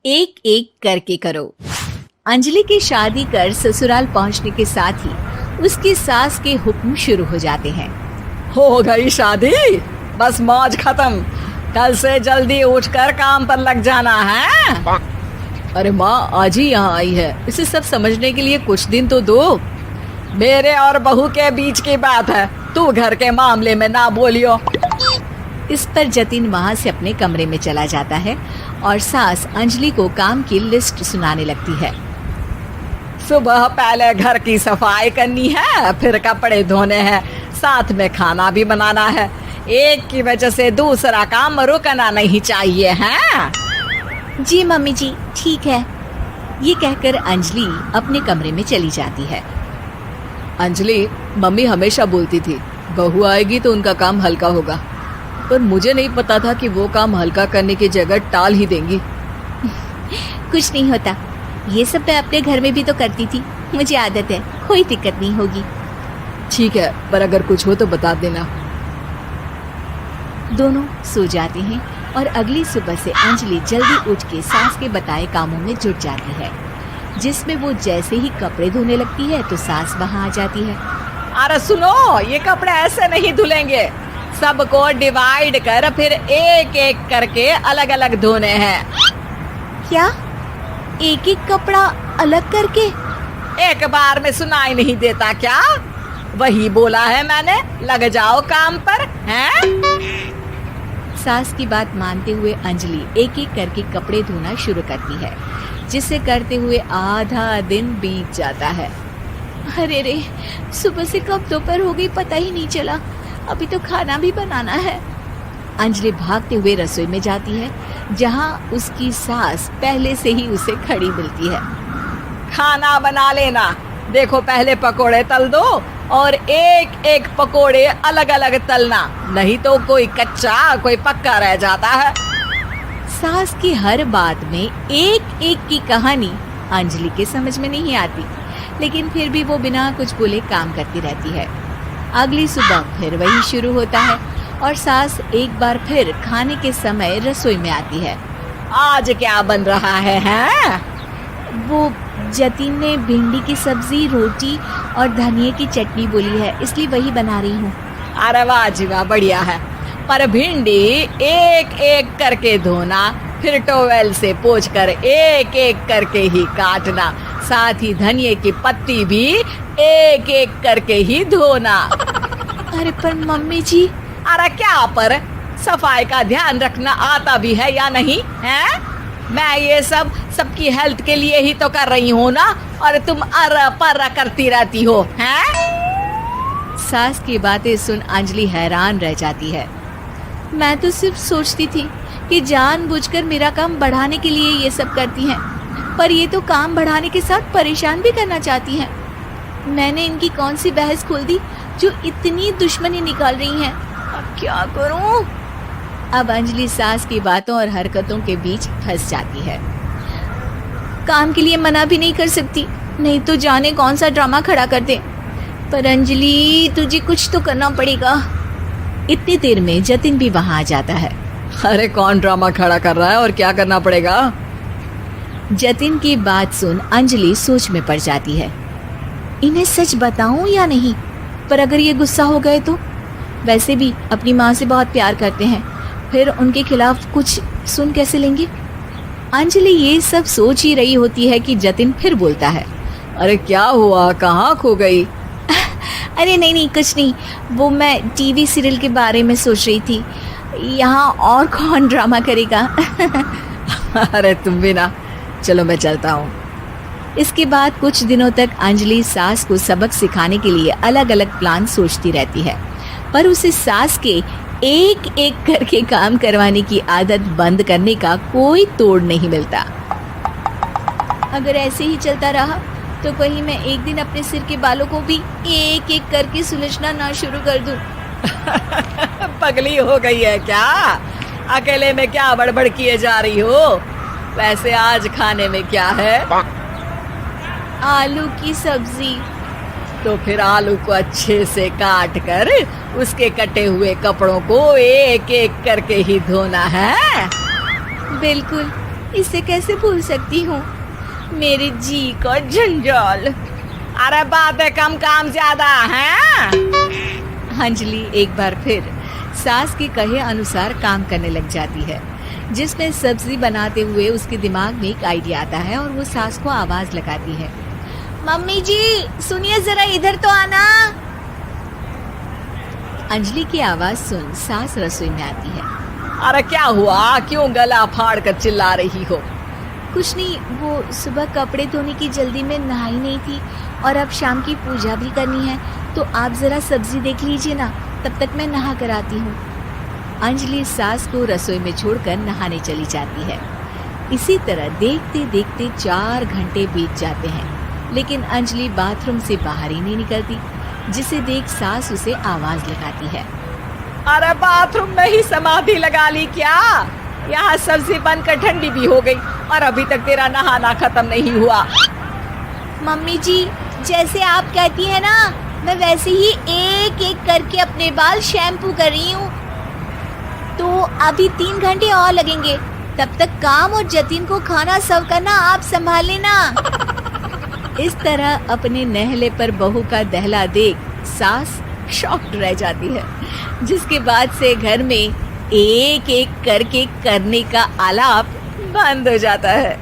एक एक करके करो। अंजलि की शादी कर ससुराल पहुंचने के साथ ही उसकी सास के हुक्म शुरू हो जाते हैं। हो गई शादी, बस मौज खत्म। कल से जल्दी उठकर काम पर लग जाना है। अरे माँ आज ही यहाँ आई है, इसे सब समझने के लिए कुछ दिन तो दो। मेरे और बहू के बीच की बात है, तू घर के मामले में ना बोलियो। इस पर जतिन वहाँ से अपने कमरे में चला जाता है और सास अंजलि को काम की लिस्ट सुनाने लगती है। सुबह पहले घर की सफाई करनी है, फिर कपड़े धोने हैं, साथ में खाना भी बनाना है। एक की वजह से दूसरा काम रुकना नहीं चाहिए है। जी मम्मी जी ठीक है। ये कहकर अंजलि अपने कमरे में चली जाती है। अंजलि, मम्मी हमेशा बोलती थी बहू आएगी तो उनका काम हल्का होगा, पर मुझे नहीं पता था कि वो काम हल्का करने की जगह टाल ही देंगी। कुछ नहीं होता, ये सब मैं अपने घर में भी तो करती थी, मुझे आदत है, कोई दिक्कत नहीं होगी। ठीक है, पर अगर कुछ हो तो बता देना। दोनों सो जाते हैं और अगली सुबह से अंजलि जल्दी उठ के सास के बताए कामों में जुट जाती है, जिसमें वो जैसे ही कपड़े धोने लगती है तो सास वहाँ आ जाती है। अरे सुनो, ये कपड़े ऐसे नहीं धुलेंगे, सबको डिवाइड कर फिर एक एक करके अलग अलग धोने हैं। क्या एक एक कपड़ा अलग करके? एक बार में सुनाई नहीं देता क्या? वही बोला है मैंने, लग जाओ काम पर हैं? सास की बात मानते हुए अंजलि एक एक करके कपड़े धोना शुरू करती है, जिसे करते हुए आधा दिन बीत जाता है। अरे रे, सुबह से कब दोपहर हो गई पता ही नहीं चला, अभी तो खाना भी बनाना है। अंजलि भागते हुए रसोई में जाती है, जहाँ उसकी सास पहले से ही उसे खड़ी मिलती है। खाना बना लेना, देखो पहले पकोड़े तल दो और एक एक पकोड़े अलग अलग तलना, नहीं तो कोई कच्चा कोई पक्का रह जाता है। सास की हर बात में एक एक की कहानी अंजलि के समझ में नहीं आती, लेकिन फिर भी वो बिना कुछ बोले काम करती रहती है। अगली सुबह फिर वही शुरू होता है और सास एक बार फिर खाने के समय रसोई में आती है। आज क्या बन रहा है हैं? वो जतिन ने भिंडी की सब्जी, रोटी और धनिए की चटनी बोली है, इसलिए वही बना रही हूँ। अरे वाह जी वाह, बढ़िया है। पर भिंडी एक एक करके धोना, फिर टोवेल से पोंछकर एक एक करके ही काटना, साथ ही धनिए की पत्ती भी एक एक करके ही धोना। अरे पर मम्मी जी। अरे क्या पर, सफाई का ध्यान रखना आता भी है या नहीं है? मैं ये सब सबकी हेल्थ के लिए ही तो कर रही हूँ ना, और तुम अर पर करती रहती हो हैं? सास की बातें सुन अंजलि हैरान रह जाती है। मैं तो सिर्फ सोचती थी कि जानबूझकर मेरा काम बढ़ाने के लिए ये सब करती हैं, पर ये तो काम बढ़ाने के साथ परेशान भी करना चाहती हैं। मैंने इनकी कौन सी बहस खोल दी जो इतनी दुश्मनी निकाल रही हैं? अब क्या करूं? अब अंजलि सास की बातों और हरकतों के बीच फंस जाती है। काम के लिए मना भी नहीं कर सकती, नहीं तो जाने कौन सा ड्रामा खड़ा कर दे। पर अंजलि तुझे कुछ तो करना पड़ेगा। इतनी देर में जतिन भी वहां आ जाता है। अरे कौन ड्रामा खड़ा कर रहा है और क्या करना पड़ेगा? जतिन की बात सुन अंजलि सोच में पड़ जाती है। इन्हें सच बताऊं या नहीं? पर अगर ये गुस्सा हो गए तो? वैसे भी अपनी माँ से बहुत प्यार करते हैं, फिर उनके खिलाफ कुछ सुन कैसे लेंगे? अंजलि ये सब सोच ही रही होती है कि जतिन फिर बोलता है। अरे क्या हुआ, कहाँ खो गई? अरे नहीं कुछ नहीं, वो मैं टीवी सीरियल के बारे में सोच रही थी। यहाँ और कौन ड्रामा करेगा? अरे तुम भी ना, चलो मैं चलता हूँ। इसके बाद कुछ दिनों तक अंजलि सास को सबक सिखाने के लिए अलग अलग प्लान सोचती रहती है, पर उसे सास के एक एक करके काम करवाने की आदत बंद करने का कोई तोड़ नहीं मिलता। अगर ऐसे ही चलता रहा तो कहीं मैं एक दिन अपने सिर के बालों को भी एक एक करके सुलझना ना शुरू कर दूं। पगली हो गई है क्या? अकेले में क्या बड़बड़ किए जा रही हो? वैसे आज खाने में क्या है? आलू की सब्जी। तो फिर आलू को अच्छे से काट कर उसके कटे हुए कपड़ों को एक एक करके ही धोना है। बिल्कुल, इसे कैसे भूल सकती हूँ? मेरे जी का जंजाल। अरे बातें कम काम ज्यादा है। अंजलि एक बार फिर सास के कहे अनुसार काम करने लग जाती है, जिसमें सब्जी बनाते हुए उसके दिमाग में एक आइडिया आता है और वो सास को आवाज लगाती है। मम्मी जी सुनिए, जरा इधर तो आना। अंजलि की आवाज सुन सास रसोई में आती है। अरे क्या हुआ, क्यों गला फाड़ कर चिल्ला रही हो? कुछ नहीं, वो सुबह कपड़े धोने की जल्दी में नहाई नहीं थी और अब शाम की पूजा भी करनी है, तो आप जरा सब्जी देख लीजिए ना, तब तक मैं नहा कर आती हूँ। अंजलि सास को रसोई में छोड़कर नहाने चली जाती है। इसी तरह देखते देखते 4 घंटे बीत जाते हैं, लेकिन अंजलि बाथरूम से बाहर ही नहीं निकलती, जिसे देख सास उसे आवाज लगाती है। अरे बाथरूम में ही समाधि लगा ली क्या? यहाँ सब्जी बनकर ठंडी भी हो गई और अभी तक तेरा नहाना खत्म नहीं हुआ। मम्मी जी जैसे आप कहती हैं ना, मैं वैसे ही एक एक करके अपने बाल शैम्पू कर रही हूँ। तो अभी 3 घंटे और लगेंगे, तब तक काम और जतिन को खाना सर्व करना आप संभाल लेना। इस तरह अपने नहले पर बहू का दहला देख सास शॉक्ड रह जाती है, जिसके बाद से घर में एक एक करके करने का आलाप बंद हो जाता है।